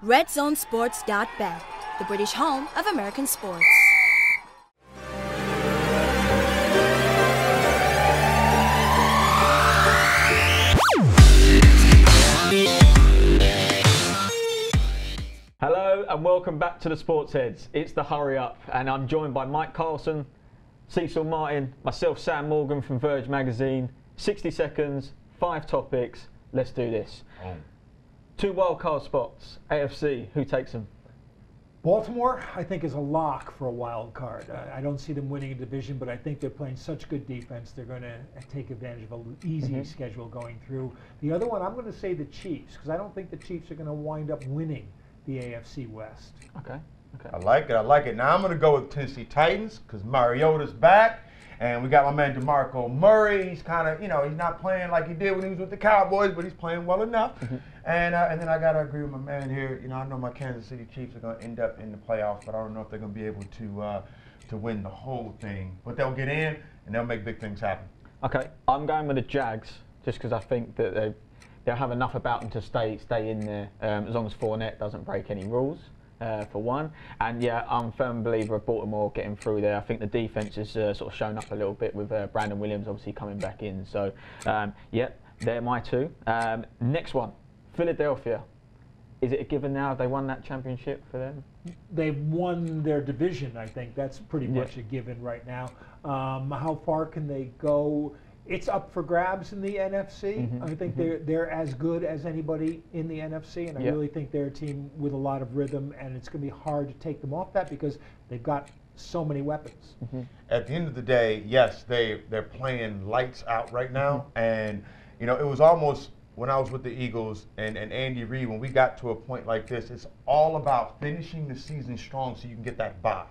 RedZoneSports.bet, the British home of American sports. Hello and welcome back to the SportsHeads. It's the Hurry Up and I'm joined by Mike Carlson, Cecil Martin, myself Sam Morgan from Verge Magazine. 60 seconds, 5 topics, let's do this. 2 wildcard spots, AFC, who takes them? Baltimore, I think, is a lock for a wild card. I don't see them winning a division, but I think they're playing such good defense, they're going to take advantage of an easy schedule going through. The other one, I'm going to say the Chiefs, because I don't think the Chiefs are going to wind up winning the AFC West. Okay. I like it. Now I'm going to go with Tennessee Titans because Mariota's back. And we got my man DeMarco Murray. He's kind of, he's not playing like he did when he was with the Cowboys, but he's playing well enough. And then I got to agree with my man here. I know my Kansas City Chiefs are going to end up in the playoffs, but I don't know if they're going to be able to win the whole thing. But they'll get in, and they'll make big things happen. Okay, I'm going with the Jags just because I think that they'll have enough about them to stay in there as long as Fournette doesn't break any rules. For one, and yeah, I'm a firm believer of Baltimore getting through there. I think the defense has sort of shown up a little bit with Brandon Williams obviously coming back in. So, yeah, they're my 2. Next one, Philadelphia. Is it a given now? Have they won that championship for them? They've won their division, I think. That's pretty much a given right now. How far can they go? It's up for grabs in the NFC. I think they're as good as anybody in the NFC, and I really think they're a team with a lot of rhythm, and it's going to be hard to take them off that because they've got so many weapons. At the end of the day, yes, they're playing lights out right now, and it was almost when I was with the Eagles and Andy Reid, when we got to a point like this, it's all about finishing the season strong so you can get that bye.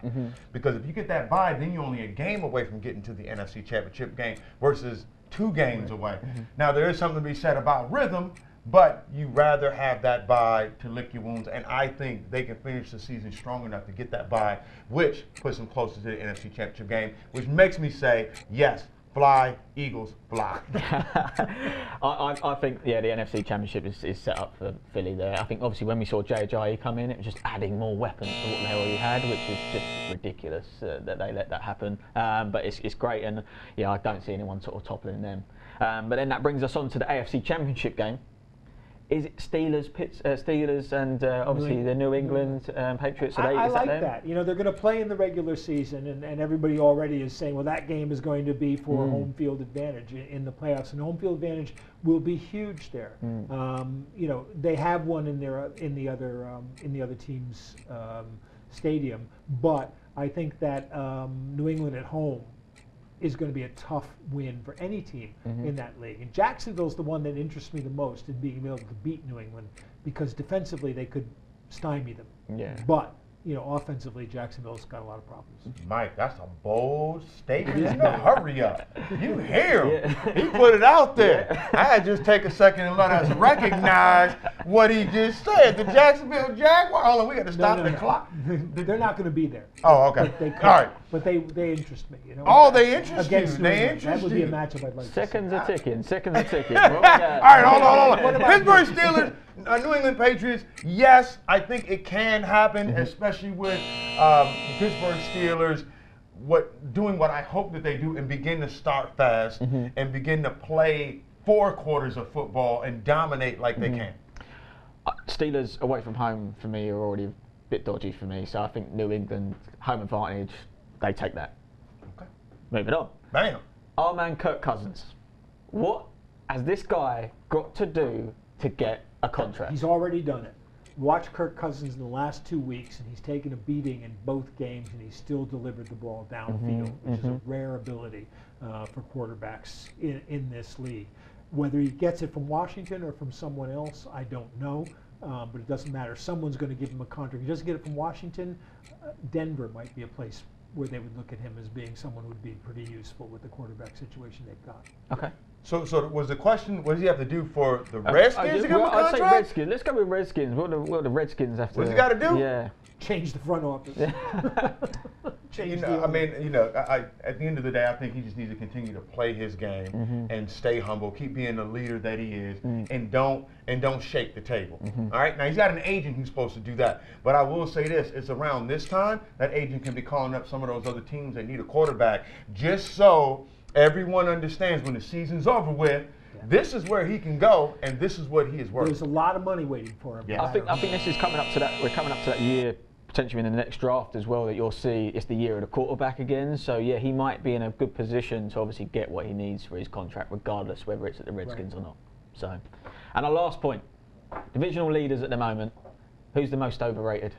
Because if you get that bye, then you're only a game away from getting to the NFC Championship game versus 2 games away. Now, there is something to be said about rhythm, but you rather have that bye to lick your wounds, and I think they can finish the season strong enough to get that bye, which puts them closer to the NFC Championship game, which makes me say, yes, fly, Eagles, fly. I think, the NFC Championship is set up for Philly there. I think, obviously, when we saw Jay come in, it was just adding more weapons to what they already had, which is just ridiculous that they let that happen. But it's great, and, I don't see anyone sort of toppling them. But then that brings us on to the AFC Championship game. Is it Steelers and obviously the New England Patriots? I like that. They're going to play in the regular season, and everybody already is saying, well, that game is going to be for home field advantage in the playoffs, and home field advantage will be huge there. They have one in the other team's stadium, but I think that New England at home is going to be a tough win for any team in that league. And Jacksonville's the one that interests me the most in being able to beat New England because defensively they could stymie them. But, offensively, Jacksonville's got a lot of problems. Mike, that's a bold statement. Hurry up. You hear him. He put it out there. I had to just take a second and let us recognize what he just said. The Jacksonville Jaguars. Hold on, we got to stop the clock. They're not going to be there. Oh, okay. All right. But they interest me. They interest you. They interest you. That would be a matchup I'd like to see. Seconds are ticking. All right, hold on. Pittsburgh Steelers, New England Patriots, yes, I think it can happen, especially with the Pittsburgh Steelers doing what I hope that they do and begin to start fast and begin to play 4 quarters of football and dominate like they can. Steelers away from home for me are already a bit dodgy for me, so I think New England home advantage, they take that. Okay. Moving on. Bam. Our man Kirk Cousins. What has this guy got to do to get a contract? He's already done it. Watch Kirk Cousins in the last 2 weeks, and he's taken a beating in both games, and he's still delivered the ball downfield, which is a rare ability for quarterbacks in this league. Whether he gets it from Washington or from someone else, I don't know, but it doesn't matter. Someone's going to give him a contract. If he doesn't get it from Washington, Denver might be a place where they would look at him as being someone who would be pretty useful with the quarterback situation they've got. Okay. So was the question, what does he have to do for the Redskins to give him a contract? I'd say Redskins. Let's go with Redskins. What do the Redskins have to do? What's he got to do? Yeah. Change the front office. change I mean, at the end of the day, I think he just needs to continue to play his game and stay humble, keep being the leader that he is, and don't shake the table. All right, now he's got an agent who's supposed to do that, but I will say this: it's around this time that agent can be calling up some of those other teams that need a quarterback, just so everyone understands when the season's over with. This is where he can go, and this is what he is worth. There's a lot of money waiting for him. Yeah. I think this is coming up to that. We're coming up to that year, potentially in the next draft as well, that you'll see it's the year of the quarterback again. So yeah, he might be in a good position to obviously get what he needs for his contract, regardless whether it's at the Redskins or not. So, and our last point: divisional leaders at the moment. Who's the most overrated?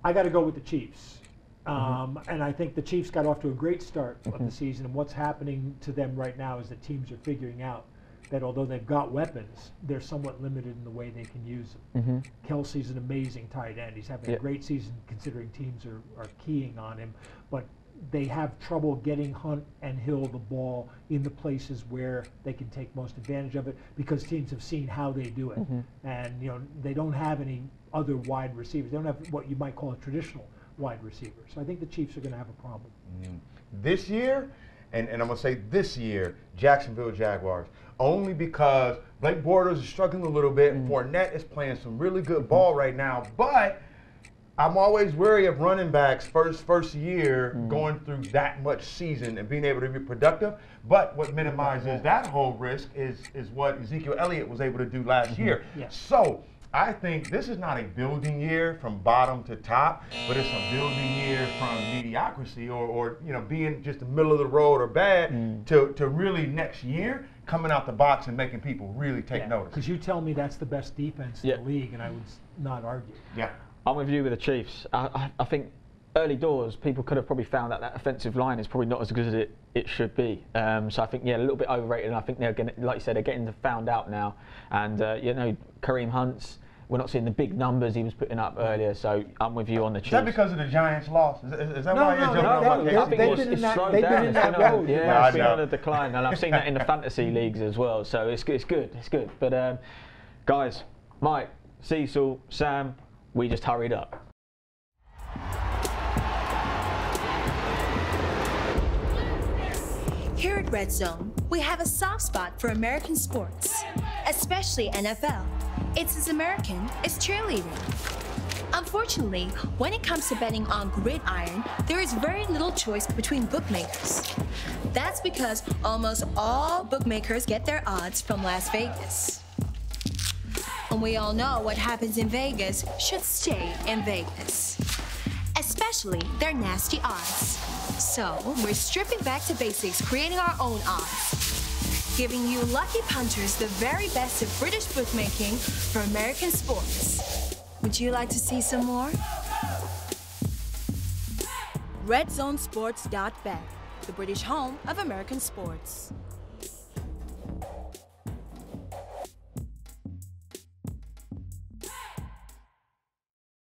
I got to go with the Chiefs. And I think the Chiefs got off to a great start of the season. And what's happening to them right now is that teams are figuring out that although they've got weapons, they're somewhat limited in the way they can use them. Kelsey's an amazing tight end. He's having a great season considering teams are keying on him. But they have trouble getting Hunt and Hill the ball in the places where they can take most advantage of it because teams have seen how they do it. And they don't have any other wide receivers. They don't have what you might call a traditional wide receiver. So I think the Chiefs are going to have a problem. This year, and I'm going to say this year, Jacksonville Jaguars. Only because Blake Bortles is struggling a little bit. Fournette is playing some really good ball right now. But I'm always wary of running backs first year going through that much season and being able to be productive. But what minimizes that whole risk is what Ezekiel Elliott was able to do last year. So I think this is not a building year from bottom to top, but it's a building year from mediocrity or being just the middle of the road or bad to really next year coming out the box and making people really take notice. Because you tell me that's the best defense in the league, and I would not argue. Yeah. I'm with you with the Chiefs. I think early doors, people could have probably found out that offensive line is probably not as good as it should be. So I think, a little bit overrated. And I think they're going to, like you said, they're getting found out now. And, Kareem Hunt's, we're not seeing the big numbers he was putting up earlier. So I'm with you on the Chiefs. Is that because of the Giants' loss? Is that why you're jumping on my case? I think it's slowed down. Yeah, it's been on a decline. And I've seen that in the fantasy leagues as well. So it's good. But, guys, Mike, Cecil, Sam, we just hurried up. Here at Red Zone, we have a soft spot for American sports, especially NFL. It's as American as cheerleading. Unfortunately, when it comes to betting on gridiron, there is very little choice between bookmakers. That's because almost all bookmakers get their odds from Las Vegas. And we all know what happens in Vegas should stay in Vegas, especially their nasty odds. So we're stripping back to basics, creating our own odds, giving you lucky punters the very best of British bookmaking for American sports. Would you like to see some more? RedZoneSports.bet, the British home of American sports.